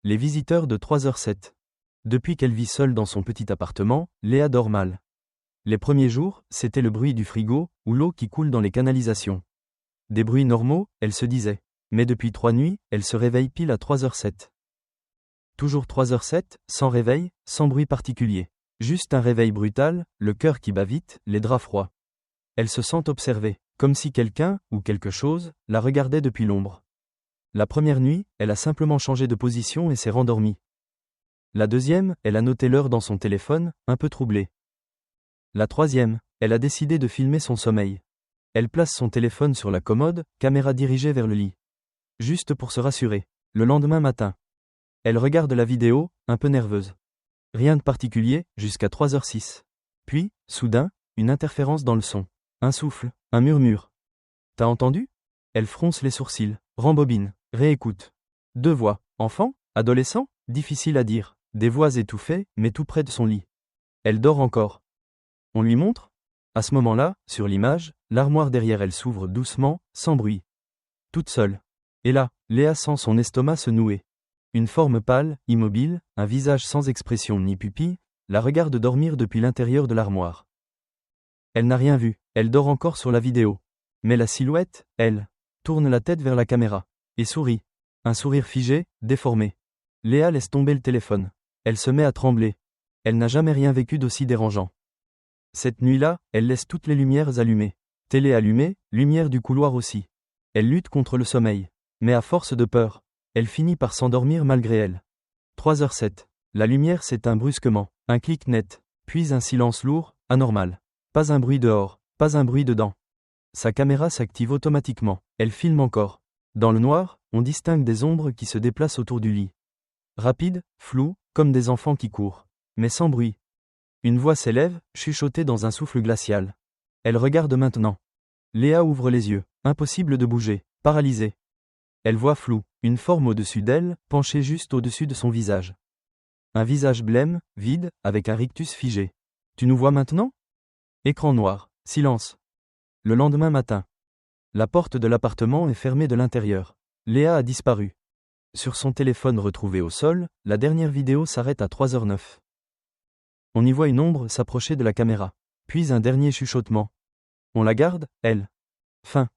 Les visiteurs de 3h07. Depuis qu'elle vit seule dans son petit appartement, Léa dort mal. Les premiers jours, c'était le bruit du frigo ou l'eau qui coule dans les canalisations. Des bruits normaux, elle se disait. Mais depuis 3 nuits, elle se réveille pile à 3h07. Toujours 3h07, sans réveil, sans bruit particulier. Juste un réveil brutal, le cœur qui bat vite, les draps froids. Elle se sent observée, comme si quelqu'un, ou quelque chose, la regardait depuis l'ombre. La première nuit, elle a simplement changé de position et s'est rendormie. La deuxième, elle a noté l'heure dans son téléphone, un peu troublée. La troisième, elle a décidé de filmer son sommeil. Elle place son téléphone sur la commode, caméra dirigée vers le lit. Juste pour se rassurer. Le lendemain matin. Elle regarde la vidéo, un peu nerveuse. Rien de particulier, jusqu'à 3h06. Puis, soudain, une interférence dans le son. Un souffle, un murmure. T'as entendu ? Elle fronce les sourcils, rembobine, réécoute. 2 voix, enfant, adolescent, difficile à dire, des voix étouffées, mais tout près de son lit. Elle dort encore. On lui montre ? À ce moment-là, sur l'image, l'armoire derrière elle s'ouvre doucement, sans bruit. Toute seule. Et là, Léa sent son estomac se nouer. Une forme pâle, immobile, un visage sans expression ni pupille, la regarde dormir depuis l'intérieur de l'armoire. Elle n'a rien vu, elle dort encore sur la vidéo. Mais la silhouette, elle, tourne la tête vers la caméra, et sourit. Un sourire figé, déformé. Léa laisse tomber le téléphone. Elle se met à trembler. Elle n'a jamais rien vécu d'aussi dérangeant. Cette nuit-là, elle laisse toutes les lumières allumées. Télé allumée, lumière du couloir aussi. Elle lutte contre le sommeil. Mais à force de peur, elle finit par s'endormir malgré elle. 3h07. La lumière s'éteint brusquement. Un clic net. Puis un silence lourd, anormal. Pas un bruit dehors, pas un bruit dedans. Sa caméra s'active automatiquement. Elle filme encore. Dans le noir, on distingue des ombres qui se déplacent autour du lit. Rapide, flou, comme des enfants qui courent. Mais sans bruit. Une voix s'élève, chuchotée dans un souffle glacial. Elle regarde maintenant. Léa ouvre les yeux. Impossible de bouger. Paralysée. Elle voit flou, une forme au-dessus d'elle, penchée juste au-dessus de son visage. Un visage blême, vide, avec un rictus figé. Tu nous vois maintenant ? Écran noir, silence. Le lendemain matin. La porte de l'appartement est fermée de l'intérieur. Léa a disparu. Sur son téléphone retrouvé au sol, la dernière vidéo s'arrête à 3h09. On y voit une ombre s'approcher de la caméra. Puis un dernier chuchotement. On la garde, elle. Fin.